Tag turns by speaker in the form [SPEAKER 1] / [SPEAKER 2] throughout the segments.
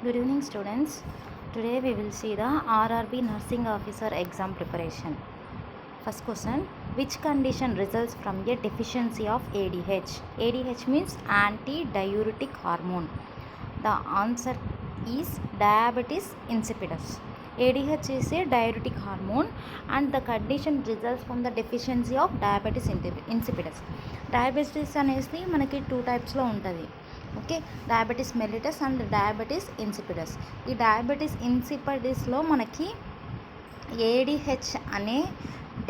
[SPEAKER 1] Good evening, students. Today we will see the RRB Nursing Officer exam preparation. First question: which condition results from a deficiency of ADH? ADH means anti-diuretic hormone. The answer is diabetes insipidus. ADH is a diuretic hormone and the condition results from the deficiency of diabetes insipidus. Diabetes అనేది మనకి 2 టైప్స్లో ఉంటుంది. Okay, diabetes mellitus and diabetes insipidus. ఈ diabetes ఇన్సిపిడస్లో మనకి ADH అనే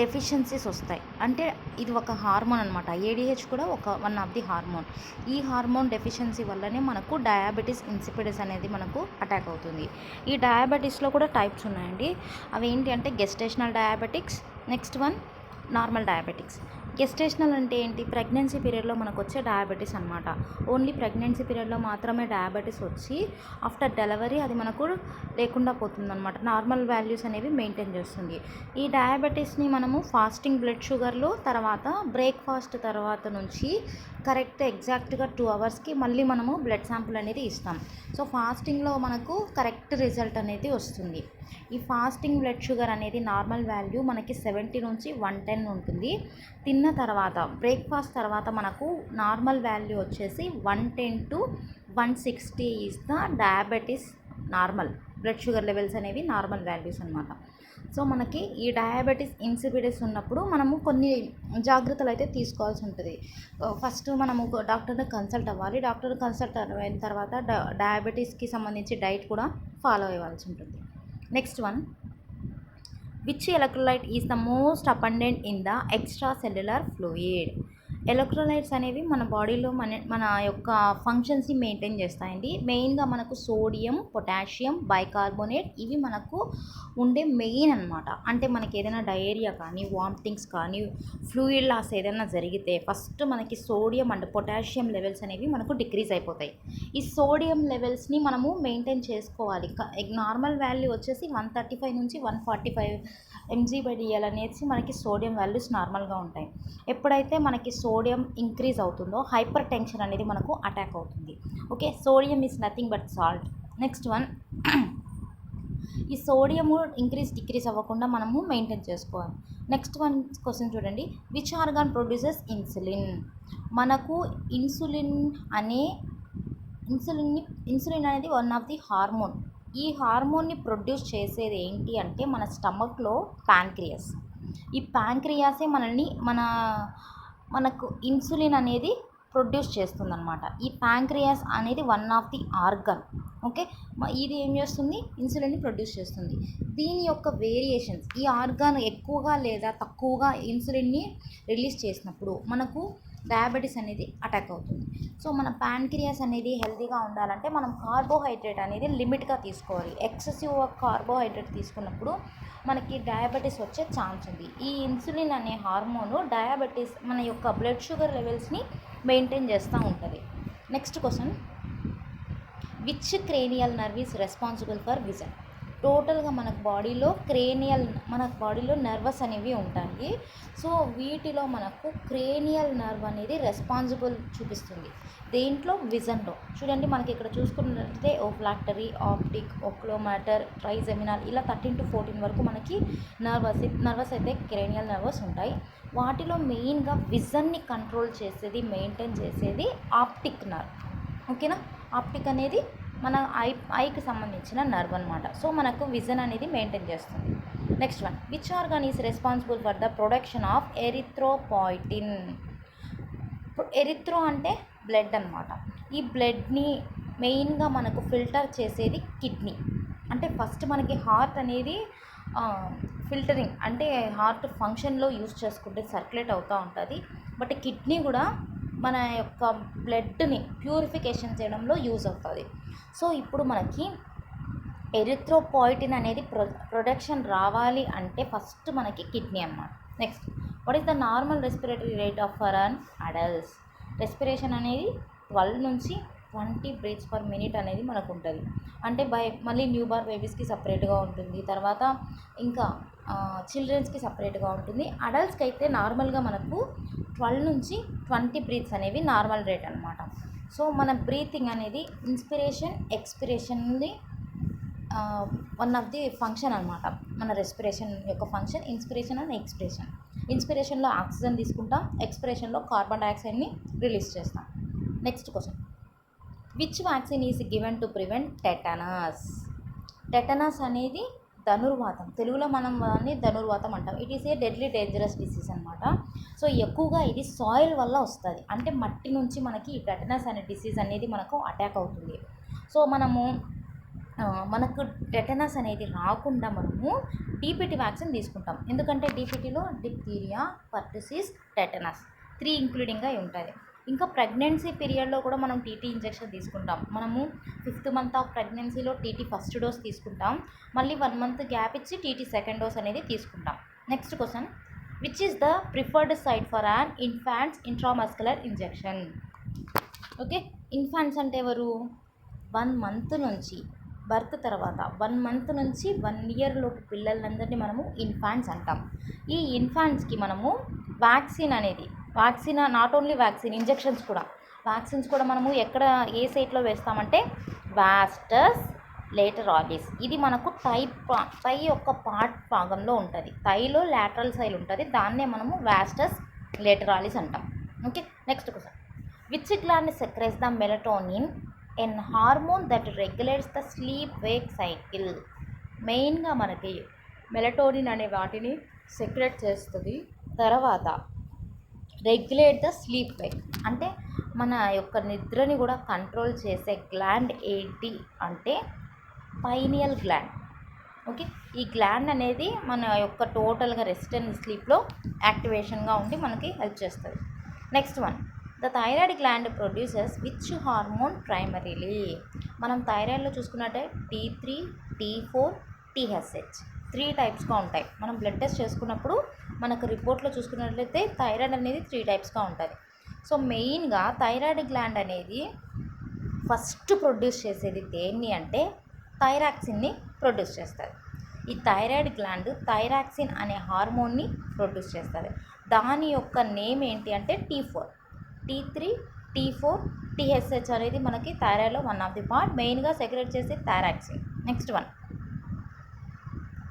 [SPEAKER 1] deficiencies వస్తాయి. అంటే ఇది ఒక హార్మోన్ అనమాట. ఏడిహెచ్ కూడా వన్ ఆఫ్ ది హార్మోన్. ఈ హార్మోన్ డెఫిషియన్సీ వల్లనే మనకు డయాబెటీస్ ఇన్సిపిడస్ అనేది మనకు అటాక్ అవుతుంది. ఈ డయాబెటీస్లో కూడా టైప్స్ ఉన్నాయండి. అవి ఏంటి అంటే gestational diabetics, next one normal diabetics. Gestational అంటే ఏంటి? ప్రెగ్నెన్సీ పీరియడ్లో మనకు వచ్చే డయాబెటీస్ అనమాట. ఓన్లీ ప్రెగ్నెన్సీ పీరియడ్లో మాత్రమే డయాబెటీస్ వచ్చి ఆఫ్టర్ డెలివరీ అది మనకు లేకుండా పోతుందన్నమాట. నార్మల్ వాల్యూస్ అనేవి మెయింటైన్ చేస్తుంది. ఈ డయాబెటీస్ని మనము ఫాస్టింగ్ బ్లడ్ షుగర్లు తర్వాత బ్రేక్ఫాస్ట్ తర్వాత నుంచి కరెక్ట్ ఎగ్జాక్ట్గా 2 అవర్స్కి మళ్ళీ మనము బ్లడ్ శాంపుల్ అనేది ఇస్తాం. సో ఫాస్టింగ్లో మనకు కరెక్ట్ రిజల్ట్ అనేది వస్తుంది. ఈ ఫాస్టింగ్ బ్లడ్ షుగర్ అనేది నార్మల్ వాల్యూ మనకి 70 నుంచి 110 ఉంటుంది. తిన్న తర్వాత బ్రేక్ఫాస్ట్ తర్వాత మనకు నార్మల్ వాల్యూ వచ్చేసి 110 to 160 is the diabetes normal. Blood sugar levels అనేవి నార్మల్ వాల్యూస్ అనమాట. సో మనకి ఈ డయాబెటీస్ ఇన్సిపిడస్ ఉన్నప్పుడు మనము కొన్ని జాగ్రత్తలు అయితే తీసుకోవాల్సి ఉంటుంది. ఫస్ట్ మనము డాక్టర్ని కన్సల్ట్ అవ్వాలి. డాక్టర్ కన్సల్ట్ అయిన తర్వాత డయాబెటీస్కి సంబంధించి డైట్ కూడా ఫాలో అవ్వాల్సి ఉంటుంది. Next one: which electrolyte is the most abundant in the extracellular fluid? Electrolytes అనేవి మన బాడీలో మన యొక్క ఫంక్షన్స్ని మెయింటైన్ చేస్తాయండి. మెయిన్గా మనకు సోడియం, పొటాషియం, బైకార్బోనేట్ ఇవి మనకు ఉండే మెయిన్ అనమాట. అంటే మనకి ఏదైనా డయేరియా కానీ వామిటింగ్స్ కానీ ఫ్లూయిడ్ లాస్ ఏదైనా జరిగితే ఫస్ట్ మనకి సోడియం అండ్ పొటాషియం లెవెల్స్ అనేవి మనకు డిక్రీజ్ అయిపోతాయి. ఈ సోడియం లెవెల్స్ని మనము మెయింటైన్ చేసుకోవాలి. నార్మల్ వాల్యూ వచ్చేసి 135 నుంచి 145 mg/dl అనేసి మనకి సోడియం వాల్యూస్ నార్మల్గా ఉంటాయి. ఎప్పుడైతే మనకి సోడియం ఇంక్రీజ్ అవుతుందో హైపర్ టెన్షన్ అనేది మనకు అటాక్ అవుతుంది. Okay, sodium is nothing but salt. Next one: ఈ సోడియము డిక్రీజ్ అవ్వకుండా మనము మెయింటైన్ చేసుకోవాలి. నెక్స్ట్ వన్ క్వశ్చన్ చూడండి: విచ్ ఆర్గాన్ ప్రొడ్యూసెస్ ఇన్సులిన్? మనకు ఇన్సులిన్ అనేది వన్ ఆఫ్ ది హార్మోన్. ఈ హార్మోన్ని ప్రొడ్యూస్ చేసేది ఏంటి అంటే మన స్టమక్లో ప్యాంక్రియాస్. ఈ ప్యాంక్రియాసే మనకు ఇన్సులిన్ అనేది ప్రొడ్యూస్ చేస్తుందన్నమాట. ఈ ప్యాంక్రియాస్ అనేది one of the organ. Okay, ఇది ఏం చేస్తుంది? ఇన్సులిన్ని ప్రొడ్యూస్ చేస్తుంది. దీని యొక్క వేరియేషన్స్, ఈ ఆర్గాన్ ఎక్కువగా లేదా తక్కువగా ఇన్సులిన్ని రిలీజ్ చేసినప్పుడు మనకు డయాబెటీస్ అనేది అటాక్ అవుతుంది. సో మన ప్యాంక్రియాస్ అనేది హెల్తీగా ఉండాలంటే మనం కార్బోహైడ్రేట్ అనేది లిమిట్గా తీసుకోవాలి. ఎక్సెసివ్ కార్బోహైడ్రేట్ తీసుకున్నప్పుడు మనకి డయాబెటీస్ వచ్చే ఛాన్స్ ఉంది. ఈ ఇన్సులిన్ అనే హార్మోను డయాబెటీస్ మన యొక్క బ్లడ్ షుగర్ లెవెల్స్ని మెయింటైన్ చేస్తూ ఉంటుంది. Next question: which cranial nerve is responsible for vision? టోటల్గా మన బాడీలో నర్వస్ అనేవి ఉంటాయి. సో వీటిలో మనకు క్రేనియల్ నర్వ్ అనేది రెస్పాన్సిబుల్ చూపిస్తుంది. దేంట్లో? విజన్లో. చూడండి, మనకి ఇక్కడ చూసుకున్నట్లయితే ఓఫ్లాక్టరీ, ఆప్టిక్, ఓక్లోమాటర్, ట్రైజెమినల్ ఇలా 13 to 14 వరకు మనకి నర్వస్ అయితే క్రేనియల్ నర్వస్ ఉంటాయి. వాటిలో మెయిన్గా విజన్ని కంట్రోల్ చేసేది, మెయింటైన్ చేసేది ఆప్టిక్ నర్వ్. ఓకేనా? ఆప్టిక్ అనేది మన ఐకి సంబంధించిన నర్వ్ అనమాట. సో మనకు విజన్ అనేది మెయింటైన్ చేస్తుంది. Next one: which organ is responsible for the production of erythropoietin? Erythro అంటే బ్లడ్ అనమాట. ఈ బ్లడ్ని మెయిన్గా మనకు ఫిల్టర్ చేసేది కిడ్నీ. అంటే ఫస్ట్ మనకి హార్ట్ అనేది ఫిల్టరింగ్ అంటే హార్ట్ ఫంక్షన్లో యూజ్ చేసుకుంటే సర్క్యులేట్ అవుతూ ఉంటుంది. బట్ కిడ్నీ కూడా మన యొక్క బ్లడ్ని ప్యూరిఫికేషన్ చేయడంలో యూజ్ అవుతుంది. సో ఇప్పుడు మనకి ఎరిథ్రోపాయిటిన్ అనేది ప్రొడక్షన్ రావాలి అంటే ఫస్ట్ మనకి కిడ్నీ అన్నమాట. Next: what is the normal respiratory rate of for an adults? Respiration అనేది 12 నుంచి 20 breaths per minute అనేది మనకు ఉంటుంది. అంటే మళ్ళీ న్యూ బార్ బేబీస్కి సపరేట్గా ఉంటుంది, తర్వాత ఇంకా చిల్డ్రన్స్కి సపరేట్గా ఉంటుంది. అడల్ట్స్కి అయితే నార్మల్గా మనకు 12 నుంచి 20 breaths అనేవి నార్మల్ రేట్ అనమాట. సో మన బ్రీతింగ్ అనేది ఇన్స్పిరేషన్ ఎక్స్పిరేషన్ని వన్ ఆఫ్ ది ఫంక్షన్ అనమాట. మన రెస్పిరేషన్ యొక్క ఫంక్షన్ ఇన్స్పిరేషన్ అండ్ ఎక్స్పిరేషన్. ఇన్స్పిరేషన్లో ఆక్సిజన్ తీసుకుంటాం, ఎక్స్పిరేషన్లో కార్బన్ డైఆక్సైడ్ని రిలీజ్ చేస్తాం. Next question, which vaccine is given to prevent tetanus? Tetanus అనేది ధనుర్వాతం, తెలుగులో మనం దాన్ని ధనుర్వాతం అంటాం. It is a deadly dangerous disease అనమాట. సో ఎక్కువగా ఇది సాయిల్ వల్ల వస్తుంది, అంటే మట్టి నుంచి మనకి ఈ టెటనస్ అనే డిసీజ్ అనేది మనకు అటాక్ అవుతుంది. సో మనకు టెటనస్ అనేది రాకుండా మనము డీపీటీ వ్యాక్సిన్ తీసుకుంటాం. ఎందుకంటే డీపీటీలో డిప్తీరియా, పర్టుసిస్, టెటనస్ 3 ఇంక్లూడింగ్గా ఉంటుంది. ఇంకా ప్రెగ్నెన్సీ పీరియడ్లో కూడా మనం టీటీ ఇంజెక్షన్ తీసుకుంటాం. మనము 5th మంత్ ఆఫ్ ప్రెగ్నెన్సీలో టీటీ ఫస్ట్ డోస్ తీసుకుంటాం, మళ్ళీ 1 మంత్ గ్యాప్ ఇచ్చి టీటీ సెకండ్ డోస్ అనేది తీసుకుంటాం. Next question, which is the preferred site for an infants intramuscular injection? Okay, infants అంటే ఎవరు? 1 మంత్ నుంచి, బర్త్ తర్వాత 1 మంత్ నుంచి 1 year లోపు పిల్లలందరినీ మనము ఇన్ఫాంట్స్ అంటాం. ఈ ఇన్ఫాంట్స్కి మనము vaccine not only vaccine, injections కూడా, వ్యాక్సిన్స్ కూడా మనము ఏ సైట్లో వేస్తామంటే వాస్టస్ లేటరాలిస్. ఇది మనకు థై యొక్క పార్ట్ భాగంలో ఉంటుంది. థైలో లాటరల్ సైల్ ఉంటుంది, దాన్నే మనము వాస్టస్ లేటరాలిస్ అంటాం. Okay, next question, which gland secretes the melatonin an hormone that regulates the sleep wake cycle? మెయిన్గా మనకి మెలటోనిన్ అనే వాటిని సెక్రెట్ చేస్తుంది. తర్వాత రెగ్యులేట్ ద స్లీప్ వేక్ అంటే మన యొక్క నిద్రని కూడా కంట్రోల్ చేసే గ్లాండ్ ఏంటి అంటే పైనియల్ గ్లాండ్. ఓకే, ఈ గ్లాండ్ అనేది మన యొక్క టోటల్గా రెస్ట్ అండ్ స్లీప్లో యాక్టివేషన్గా ఉండి మనకి హెల్ప్ చేస్తుంది. Next one, the thyroid gland produces which hormone primarily? మనం థైరాయిడ్లో చూసుకున్నట్టే T3, T4, TSH 3 టైప్స్గా ఉంటాయి. మనం బ్లడ్ టెస్ట్ చేసుకున్నప్పుడు మనకు రిపోర్ట్లో చూసుకున్నట్లయితే థైరాయిడ్ అనేది 3 టైప్స్గా ఉంటుంది. సో మెయిన్గా థైరాయిడ్ గ్లాండ్ అనేది ఫస్ట్ ప్రొడ్యూస్ చేసేది దేన్ని అంటే థైరాక్సిన్ని ప్రొడ్యూస్ చేస్తుంది. ఈ థైరాయిడ్ గ్లాండ్ థైరాక్సిన్ అనే హార్మోన్ని ప్రొడ్యూస్ చేస్తుంది. దాని యొక్క నేమ్ ఏంటి అంటే T4, T3, T4, TSH అనేది మనకి థైరాయిడ్లో వన్ ఆఫ్ ది పార్ట్. మెయిన్గా సెక్రెట్ చేసే thyroxine. Next one,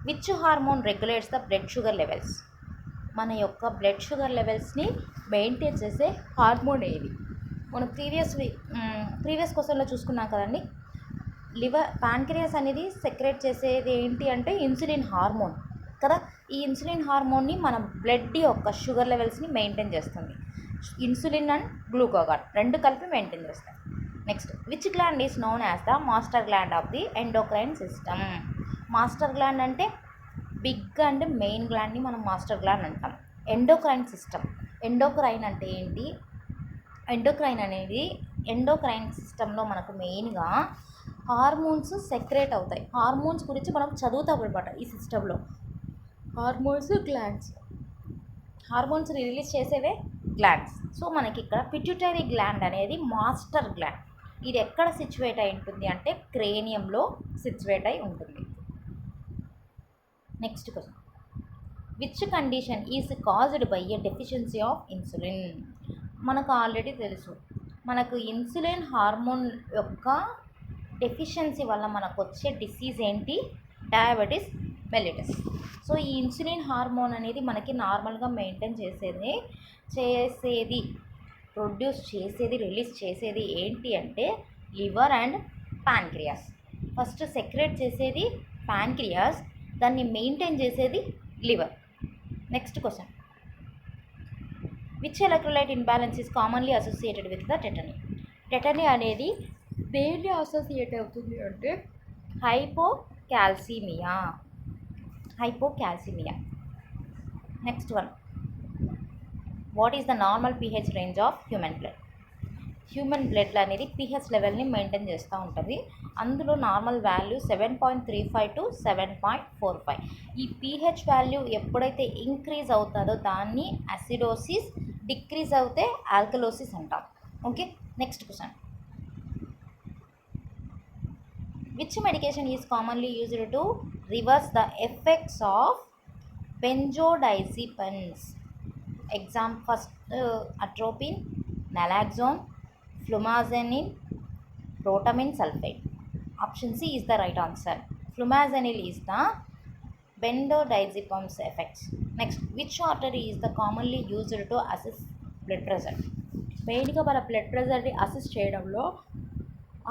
[SPEAKER 1] which hormone regulates the blood sugar levels? మన యొక్క బ్లడ్ షుగర్ లెవెల్స్ని మెయింటైన్ చేసే హార్మోన్ ఏది? మనం ప్రీవియస్ క్వశ్చన్లో చూసుకున్నాం కదండి. ప్యాంక్రియాస్ అనేది సెక్రెట్ చేసేది ఏంటి అంటే ఇన్సులిన్ హార్మోన్ కదా. ఈ ఇన్సులిన్ హార్మోన్ని మన బ్లడ్ యొక్క షుగర్ లెవెల్స్ని మెయింటైన్ చేస్తుంది. ఇన్సులిన్ అండ్ గ్లూకాగాన్ 2 కలిపి మెయింటైన్ చేస్తాయి. Next, which gland is known as the master gland of the endocrine system? Master gland అంటే బిగ్ అండ్ మెయిన్ గ్లాండ్ని మనం మాస్టర్ గ్లాండ్ అంటాం. ఎండోక్రైన్ సిస్టమ్, ఎండోక్రైన్ అంటే ఏంటి? ఎండోక్రైన్ అనేది ఎండోక్రైన్ సిస్టంలో మనకు మెయిన్గా హార్మోన్స్ సెక్రేట్ అవుతాయి. హార్మోన్స్ గురించి మనం చదువుతాం అనమాట ఈ సిస్టంలో. హార్మోన్స్ రిలీజ్ చేసేవే గ్లాండ్స్. సో మనకి ఇక్కడ పిట్యూటరీ గ్లాండ్ అనేది మాస్టర్ గ్లాండ్. ఇది ఎక్కడ సిచ్యువేట్ అయి ఉంటుంది అంటే క్రేనియంలో సిచ్యువేట్ అయి ఉంటుంది. Next question, which condition is caused by a deficiency of insulin? మనకు ఆల్రెడీ తెలుసు, మనకు ఇన్సులిన్ హార్మోన్ యొక్క డెఫిషియన్సీ వల్ల మనకు వచ్చే డిసీజ్ ఏంటి? Diabetes mellitus. సో ఈ ఇన్సులిన్ హార్మోన్ అనేది మనకి నార్మల్గా మెయింటైన్ చేసేది ప్రొడ్యూస్ చేసేది రిలీజ్ చేసేది ఏంటి అంటే liver and pancreas. First secret చేసేది ప్యాంక్రియాస్, దాన్ని మెయింటైన్ చేసేది liver. Next question, which electrolyte imbalance is commonly associated with the tetany? Tetany అనేది దేన్ని అసోసియేట్ అవుతుంది అంటే hypocalcaemia. Next one, what is the normal pH range of human blood? Human బ్లడ్లో అనేది pH లెవెల్ని మెయింటైన్ చేస్తూ ఉంటుంది. అందులో నార్మల్ వాల్యూ 7.35 to 7.45. ఈ pH వాల్యూ ఎప్పుడైతే ఇంక్రీజ్ అవుతుందో దాన్ని అసిడోసిస్, డిక్రీజ్ అవుతే ఆల్కలోసిస్ అంటాం. Okay, next question, which medication is commonly used to reverse the effects of benzodiazepines? First atropine, naloxone, Flumazenil, protamine sulfate. Option C is the right answer. Flumazenil is the benzodiazepines effects. Next, which artery is the commonly used to assess blood pressure? మెయిన్గా మన blood ప్రెషర్ని assess చేయడంలో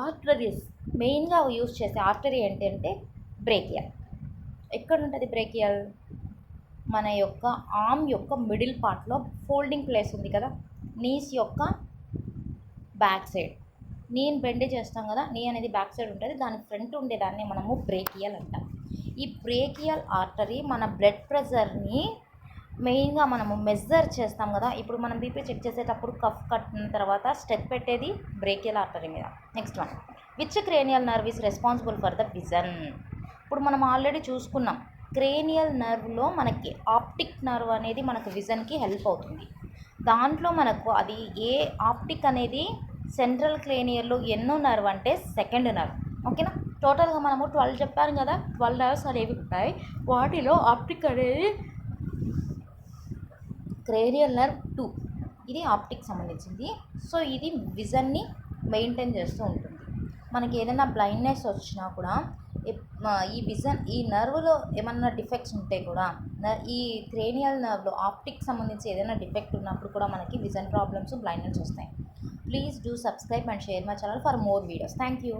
[SPEAKER 1] arteries మెయిన్గా use చేసే artery ఏంటంటే brachial. ఎక్కడ ఉంటుంది brachial? మన యొక్క ఆర్మ్ యొక్క మిడిల్ పార్ట్లో ఫోల్డింగ్ ప్లేస్ ఉంది కదా, నీస్ యొక్క బ్యాక్ సైడ్. నీని బెండ్ చేస్తాం కదా, నీ అనేది బ్యాక్ సైడ్ ఉంటుంది, దాని ఫ్రంట్ ఉండేదాన్ని మనము బ్రేకియల్ అంటాం. ఈ బ్రేకియల్ ఆర్టరీ మన బ్లడ్ ప్రెషర్ని మెయిన్గా మనము మెజర్ చేస్తాం కదా. ఇప్పుడు మనం బీపీ చెక్ చేసేటప్పుడు కఫ్ కట్టిన తర్వాత స్టెప్ పెట్టేది బ్రేకియల్ ఆర్టరీ మీద. Next one, which cranial nerve is responsible for the vision? ఇప్పుడు మనం ఆల్రెడీ చూసుకున్నాం, క్రేనియల్ నర్వ్లో మనకి ఆప్టిక్ నర్వ్ అనేది మనకు విజన్కి హెల్ప్ అవుతుంది. దాంట్లో మనకు అది ఏ ఆప్టిక్ అనేది సెంట్రల్ క్రేనియల్లో ఎన్నో నర్వ్ అంటే సెకండ్ నర్వ్. ఓకేనా? టోటల్గా మనము 12 చెప్పాను కదా, 12 నర్వ్స్ అనేవి ఉంటాయి. వాటిలో ఆప్టిక్ అనేది క్రేనియల్ నర్వ్ 2, ఇది ఆప్టిక్ సంబంధించింది. సో ఇది విజన్ని మెయింటైన్ చేస్తూ ఉంటుంది. మనకి ఏదైనా బ్లైండ్నెస్ వచ్చినా కూడా ఈ విజన్, ఈ నర్వ్లో ఏమన్నా డిఫెక్ట్స్ ఉంటే కూడా, ఈ క్రేనియల్ నర్వ్లో ఆప్టిక్ సంబంధించి ఏదైనా డిఫెక్ట్ ఉన్నప్పుడు కూడా మనకి విజన్ ప్రాబ్లమ్స్, బ్లైండ్నెస్ వస్తాయి. Please do subscribe and share my channel for more videos. Thank you.